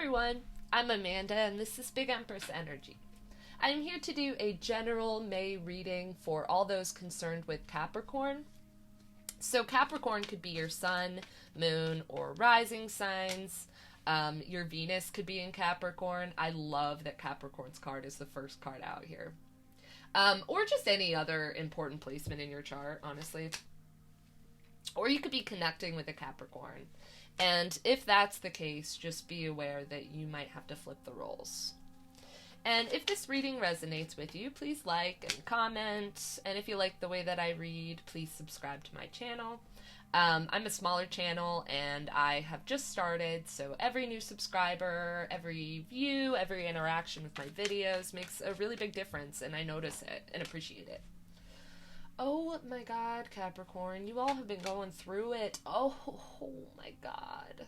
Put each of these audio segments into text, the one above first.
everyone, I'm Amanda and this is Big Empress Energy. I'm here to do a general May reading for all those concerned with Capricorn. So Capricorn could be your sun, moon, or rising signs. Your Venus could be in Capricorn. I love that Capricorn's card is the first card out here. Or just any other important placement in your chart, honestly. Or you could be connecting with a Capricorn. And if that's the case, just be aware that you might have to flip the roles. And if this reading resonates with you, please like and comment. And if you like the way that I read, please subscribe to my channel. I'm a smaller channel and I have just started, so every new subscriber, every view, every interaction with my videos makes a really big difference, and I notice it and appreciate it. Oh my God, Capricorn, you all have been going through it. Oh my God.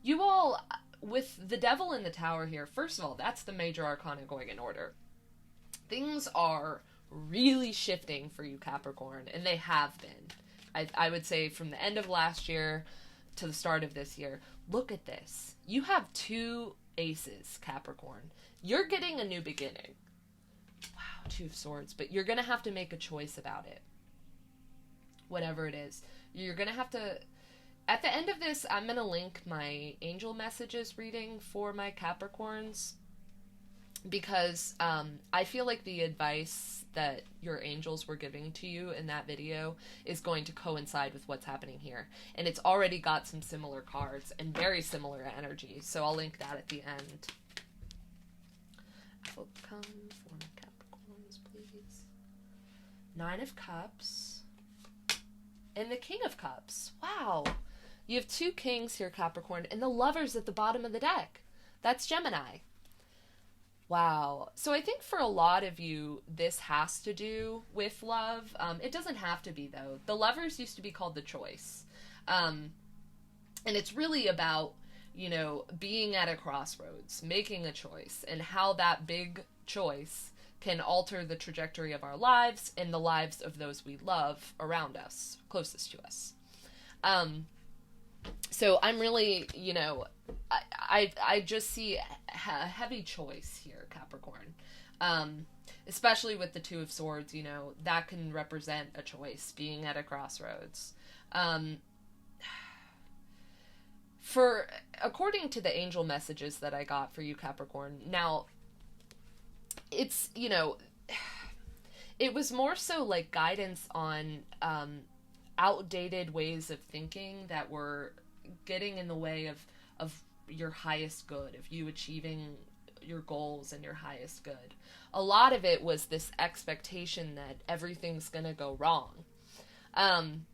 You all, with the devil in the tower here, first of all, that's the major arcana going in order. Things are really shifting for you, Capricorn, and they have been. I would say from the end of last year to the start of this year. Look at this. You have two aces, Capricorn. You're getting a new beginning. Wow, Two of Swords. But you're going to have to make a choice about it. Whatever it is. You're going to have to... At the end of this, I'm going to link my angel messages reading for my Capricorns. Because I feel like the advice that your angels were giving to you in that video is going to coincide with what's happening here. And it's already got some similar cards and very similar energy. So I'll link that at the end. Outcome for my Capricorns, please. Nine of Cups. And the King of Cups. Wow. You have two kings here, Capricorn. And the Lovers at the bottom of the deck. That's Gemini. Wow. So I think for a lot of you, this has to do with love. It doesn't have to be, though. The Lovers used to be called the Choice. And it's really about, being at a crossroads, making a choice, and how that big choice can alter the trajectory of our lives and the lives of those we love around us, closest to us. So I'm really, I just see a heavy choice here, Capricorn. Especially with the Two of Swords, that can represent a choice, being at a crossroads. According to the angel messages that I got for you, Capricorn, now, it's, it was more so like guidance on, outdated ways of thinking that were getting in the way of your highest good, of you achieving your goals and your highest good. A lot of it was this expectation that everything's gonna go wrong. And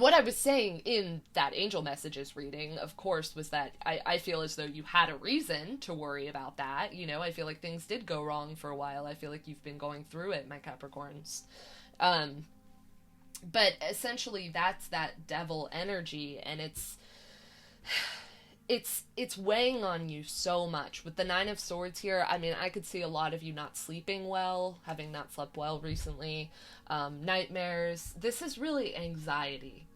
what I was saying in that angel messages reading, of course, was that I feel as though you had a reason to worry about that. I feel like things did go wrong for a while. I feel like you've been going through it, my Capricorns. But essentially that's that devil energy, and it's weighing on you so much. With the Nine of Swords here, I mean, I could see a lot of you not sleeping well, having not slept well recently, nightmares. This is really anxiety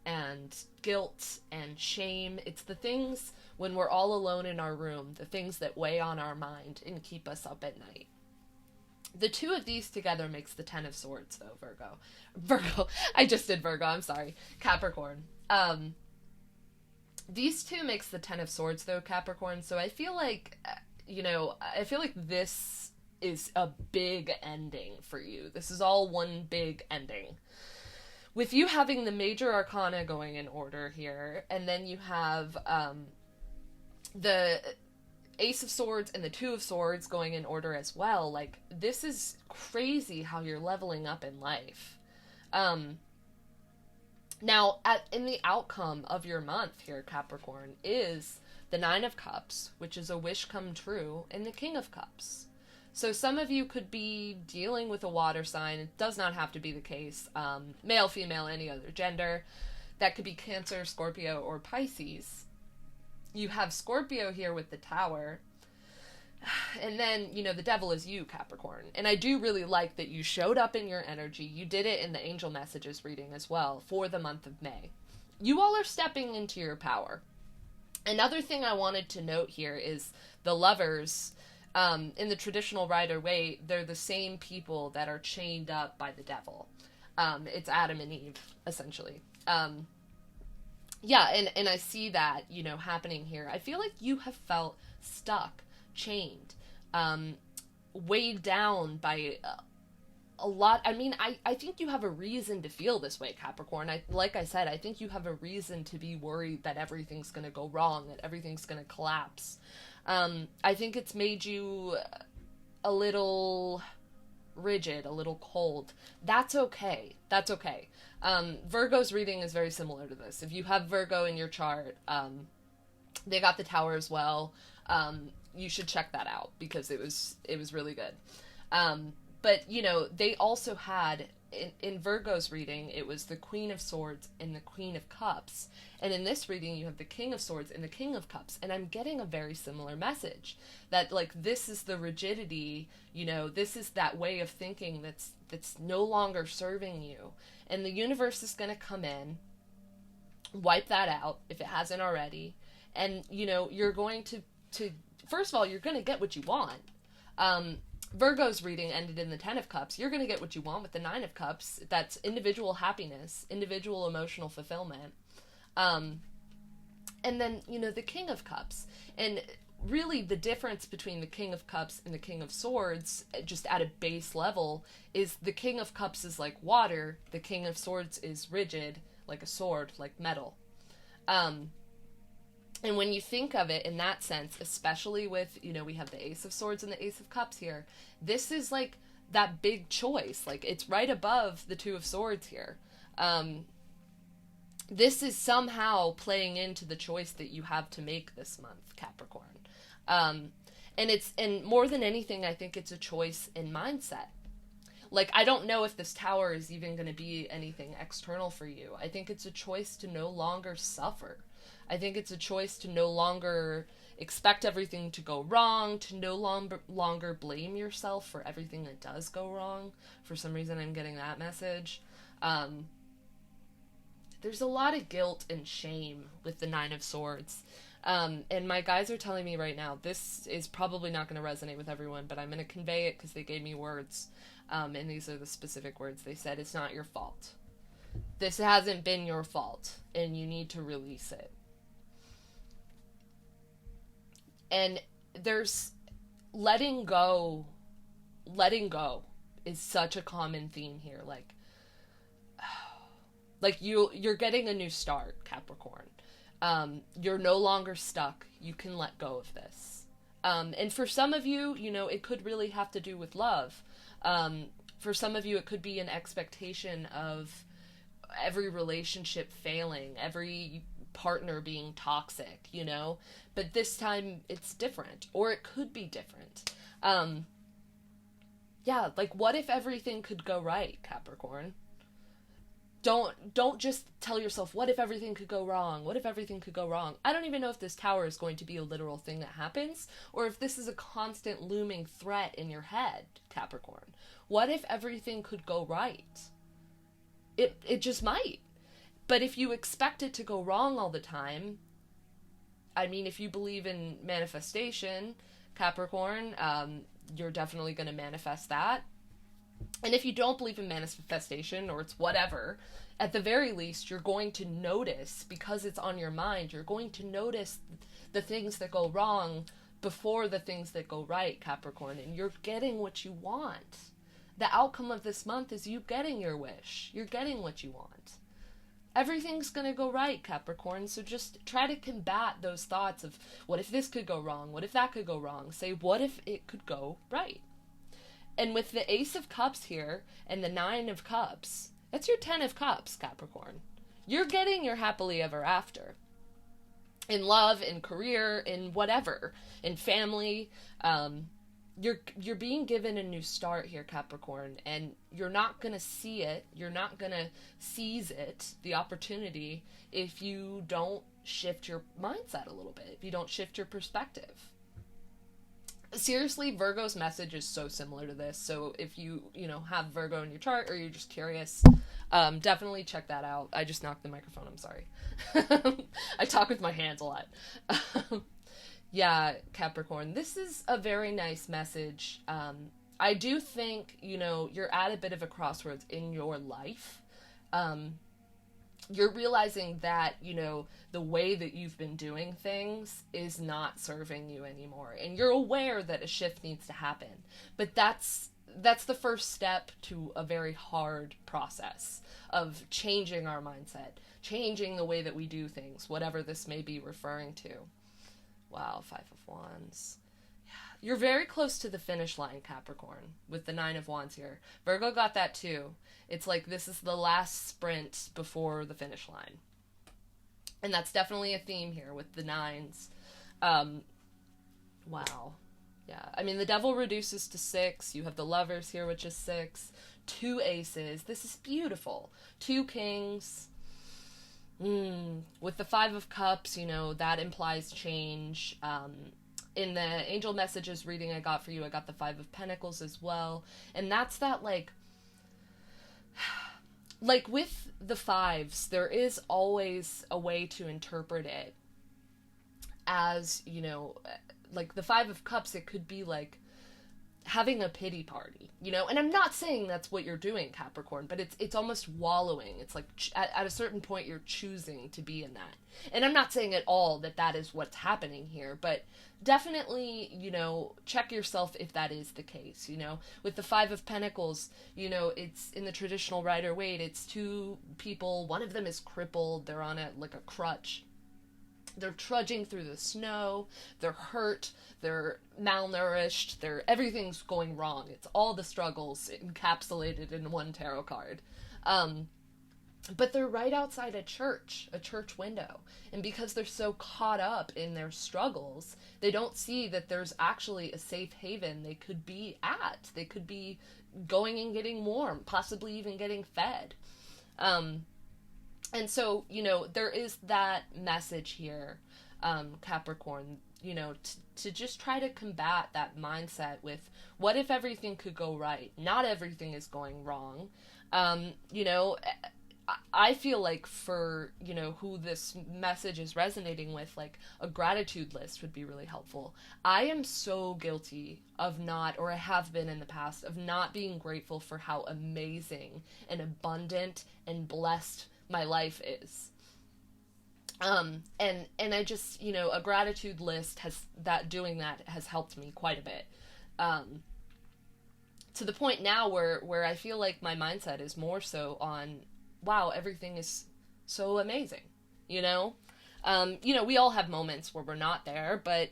and guilt and shame. It's the things when we're all alone in our room, the things that weigh on our mind and keep us up at night. The two of these together makes the Ten of Swords, though, Virgo. I just did Virgo, I'm sorry. Capricorn. These two makes the Ten of Swords, though, Capricorn, so I feel like, this is a big ending for you. This is all one big ending. With you having the major arcana going in order here, and then you have, the Ace of Swords and the Two of Swords going in order as well. Like, this is crazy how you're leveling up in life. Now, in the outcome of your month here, Capricorn, is the Nine of Cups, which is a wish come true, and the King of Cups. So some of you could be dealing with a water sign. It does not have to be the case. Male, female, any other gender. That could be Cancer, Scorpio, or Pisces. You have Scorpio here with the Tower. And then, the devil is you, Capricorn. And I do really like that you showed up in your energy. You did it in the angel messages reading as well for the month of May. You all are stepping into your power. Another thing I wanted to note here is the lovers. In the traditional Rider Waite, they're the same people that are chained up by the devil. It's Adam and Eve, essentially. Yeah, and I see that, happening here. I feel like you have felt stuck, chained, weighed down by a lot. I mean, I think you have a reason to feel this way, Capricorn. Like I said, I think you have a reason to be worried that everything's going to go wrong, that everything's going to collapse. I think it's made you a little rigid, a little cold. That's okay. That's okay. Virgo's reading is very similar to this. If you have Virgo in your chart, they got the Tower as well. You should check that out because it was really good. But, they also had, in Virgo's reading, it was the Queen of Swords and the Queen of Cups. And in this reading, you have the King of Swords and the King of Cups. And I'm getting a very similar message. That, this is the rigidity, this is that way of thinking that's no longer serving you. And the universe is going to come in, wipe that out, if it hasn't already. And, you're going to first of all, you're going to get what you want. Virgo's reading ended in the Ten of Cups. You're going to get what you want with the Nine of Cups. That's individual happiness, individual emotional fulfillment. And then, the King of Cups. And really the difference between the King of Cups and the King of Swords, just at a base level, is the King of Cups is like water. The King of Swords is rigid, like a sword, like metal. And when you think of it in that sense, especially with, we have the Ace of Swords and the Ace of Cups here, this is like that big choice. Like, it's right above the Two of Swords here. This is somehow playing into the choice that you have to make this month, Capricorn. And more than anything, I think it's a choice in mindset. Like, I don't know if this Tower is even going to be anything external for you. I think it's a choice to no longer suffer. I think it's a choice to no longer expect everything to go wrong, to no longer blame yourself for everything that does go wrong. For some reason, I'm getting that message. There's a lot of guilt and shame with the Nine of Swords. And my guys are telling me right now, this is probably not going to resonate with everyone, but I'm going to convey it because they gave me words. And these are the specific words. They said, it's not your fault. This hasn't been your fault, and you need to release it. And there's letting go is such a common theme here. Like you're getting a new start, Capricorn. You're no longer stuck. You can let go of this. And for some of you, it could really have to do with love. For some of you, it could be an expectation of every relationship failing, every partner being toxic, but this time it's different, or it could be different. What if everything could go right, Capricorn? Don't just tell yourself, what if everything could go wrong? What if everything could go wrong? I don't even know if this Tower is going to be a literal thing that happens, or if this is a constant looming threat in your head, Capricorn. What if everything could go right? It just might. But if you expect it to go wrong all the time, I mean, if you believe in manifestation, Capricorn, you're definitely going to manifest that. And if you don't believe in manifestation, or it's whatever, at the very least, you're going to notice, because it's on your mind, you're going to notice the things that go wrong before the things that go right, Capricorn, and you're getting what you want. The outcome of this month is you getting your wish. You're getting what you want. Everything's going to go right, Capricorn, so just try to combat those thoughts of, what if this could go wrong? What if that could go wrong? Say, what if it could go right? And with the Ace of Cups here and the Nine of Cups, that's your 10 of Cups, Capricorn. You're getting your happily ever after. In love, in career, in whatever, in family, you're being given a new start here, Capricorn, and you're not going to see it, you're not going to seize it, the opportunity, if you don't shift your mindset a little bit, if you don't shift your perspective. Seriously, Virgo's message is so similar to this. So if you, have Virgo in your chart, or you're just curious, definitely check that out. I just knocked the microphone, I'm sorry. I talk with my hands a lot. Yeah, Capricorn, this is a very nice message. I do think, you're at a bit of a crossroads in your life. You're realizing that, the way that you've been doing things is not serving you anymore. And you're aware that a shift needs to happen. But that's the first step to a very hard process of changing our mindset, changing the way that we do things, whatever this may be referring to. Wow, Five of Wands. You're very close to the finish line, Capricorn, with the Nine of Wands here. Virgo got that too. It's like this is the last sprint before the finish line. And that's definitely a theme here with the nines. Wow. Yeah, I mean, the Devil reduces to 6. You have the Lovers here, which is 6. 2 aces. This is beautiful. 2 kings. With the 5 of Cups, that implies change. In the angel messages reading I got for you, I got the 5 of Pentacles as well. And that's that, like with the 5s, there is always a way to interpret it as, like the 5 of Cups, it could be like having a pity party, and I'm not saying that's what you're doing, Capricorn, but it's almost wallowing. It's like at a certain point you're choosing to be in that. And I'm not saying at all that is what's happening here, but definitely, check yourself if that is the case, with the 5 of Pentacles, it's in the traditional Rider-Waite, it's 2 people, one of them is crippled, they're on a crutch. They're trudging through the snow, they're hurt, they're malnourished, everything's going wrong. It's all the struggles encapsulated in one tarot card. But they're right outside a church window. And because they're so caught up in their struggles, they don't see that there's actually a safe haven they could be at. They could be going and getting warm, possibly even getting fed. And so, there is that message here, Capricorn, to just try to combat that mindset with what if everything could go right? Not everything is going wrong. I feel like for, who this message is resonating with, like a gratitude list would be really helpful. I am so guilty of not, or I have been in the past, of not being grateful for how amazing and abundant and blessed my life is. And I just, a gratitude list doing that has helped me quite a bit. To the point now where I feel like my mindset is more so on, wow, everything is so amazing, we all have moments where we're not there, but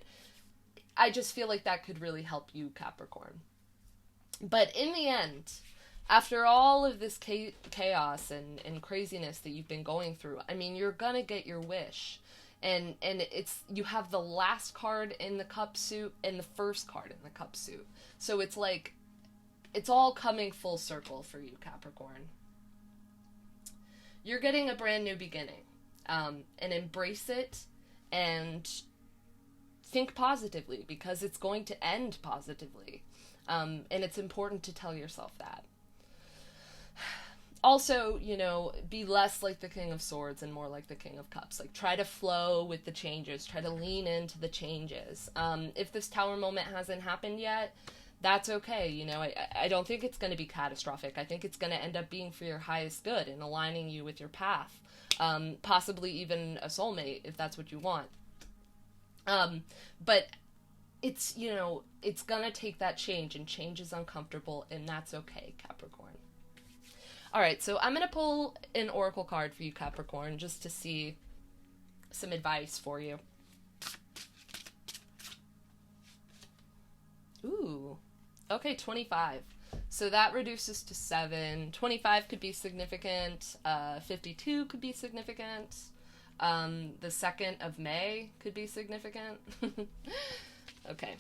I just feel like that could really help you, Capricorn. But in the end, after all of this chaos and craziness that you've been going through, I mean, you're gonna get your wish. And you have the last card in the cup suit and the first card in the cup suit. So it's like, it's all coming full circle for you, Capricorn. You're getting a brand new beginning. And embrace it and think positively, because it's going to end positively. And it's important to tell yourself that. Also, be less like the King of Swords and more like the King of Cups. Like, try to flow with the changes. Try to lean into the changes. If this Tower moment hasn't happened yet, that's okay. I don't think it's going to be catastrophic. I think it's going to end up being for your highest good and aligning you with your path. Possibly even a soulmate, if that's what you want. But it's, it's going to take that change, and change is uncomfortable, and that's okay, Capricorn. All right, so I'm going to pull an oracle card for you, Capricorn, just to see some advice for you. Ooh, okay, 25. So that reduces to 7. 25 could be significant. 52 could be significant. The 2nd of May could be significant. Okay.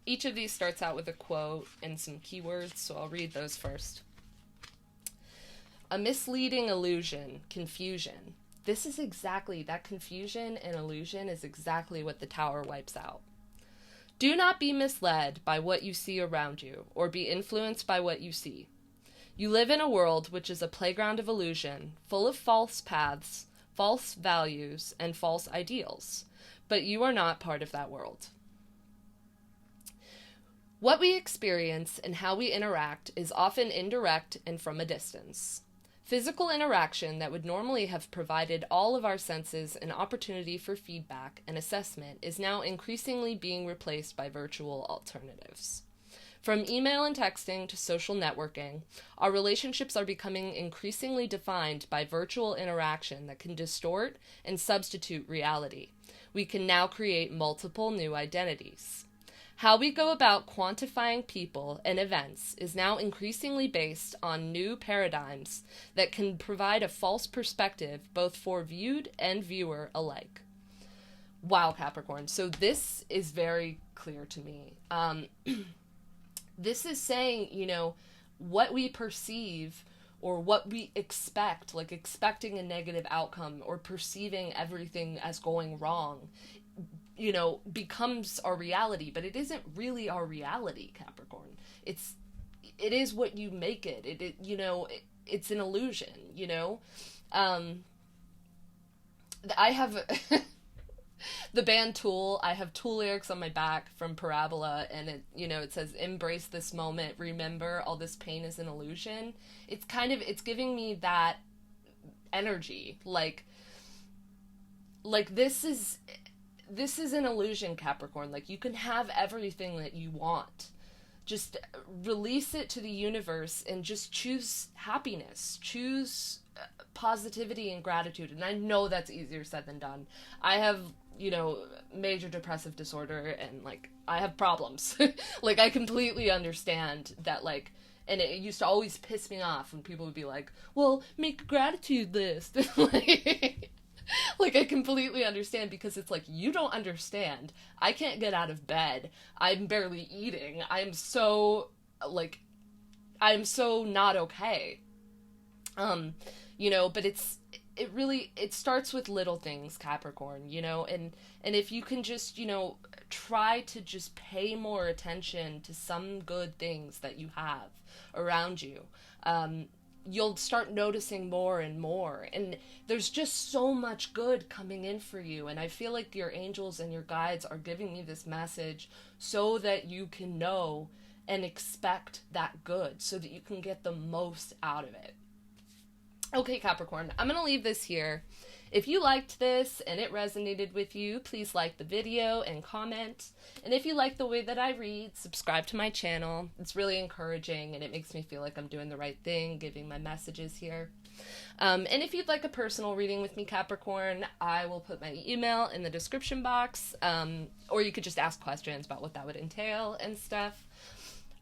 Each of these starts out with a quote and some keywords, so I'll read those first. A misleading illusion, confusion. This is exactly, that confusion and illusion is exactly what the Tower wipes out. Do not be misled by what you see around you, or be influenced by what you see. You live in a world which is a playground of illusion, full of false paths, false values, and false ideals, but you are not part of that world. What we experience and how we interact is often indirect and from a distance. Physical interaction that would normally have provided all of our senses an opportunity for feedback and assessment is now increasingly being replaced by virtual alternatives. From email and texting to social networking, our relationships are becoming increasingly defined by virtual interaction that can distort and substitute reality. We can now create multiple new identities. How we go about quantifying people and events is now increasingly based on new paradigms that can provide a false perspective both for viewed and viewer alike. Wow, Capricorn. So this is very clear to me. This is saying, what we perceive or what we expect, like expecting a negative outcome or perceiving everything as going wrong, becomes our reality, but it isn't really our reality, Capricorn. It is what you make it. It's an illusion, I have the band Tool. I have Tool lyrics on my back from Parabola, and it says, "Embrace this moment. Remember, all this pain is an illusion." It's giving me that energy, like this is an illusion, Capricorn. Like, you can have everything that you want. Just release it to the universe and just choose happiness. Choose positivity and gratitude. And I know that's easier said than done. I have, major depressive disorder, and, I have problems. I completely understand that, and it used to always piss me off when people would be like, well, make a gratitude list. I completely understand, because it's you don't understand. I can't get out of bed. I'm barely eating. I'm so not okay. But it starts with little things, Capricorn, and if you can just, try to just pay more attention to some good things that you have around you, you'll start noticing more and more. And there's just so much good coming in for you. And I feel like your angels and your guides are giving me this message so that you can know and expect that good, so that you can get the most out of it. Okay, Capricorn, I'm going to leave this here. If you liked this and it resonated with you, please like the video and comment. And if you like the way that I read, subscribe to my channel. It's really encouraging, and it makes me feel like I'm doing the right thing, giving my messages here. And if you'd like a personal reading with me, Capricorn, I will put my email in the description box, or you could just ask questions about what that would entail and stuff.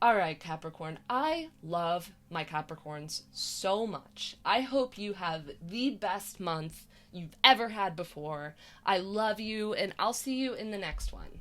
All right, Capricorn, I love my Capricorns so much. I hope you have the best month you've ever had before. I love you, and I'll see you in the next one.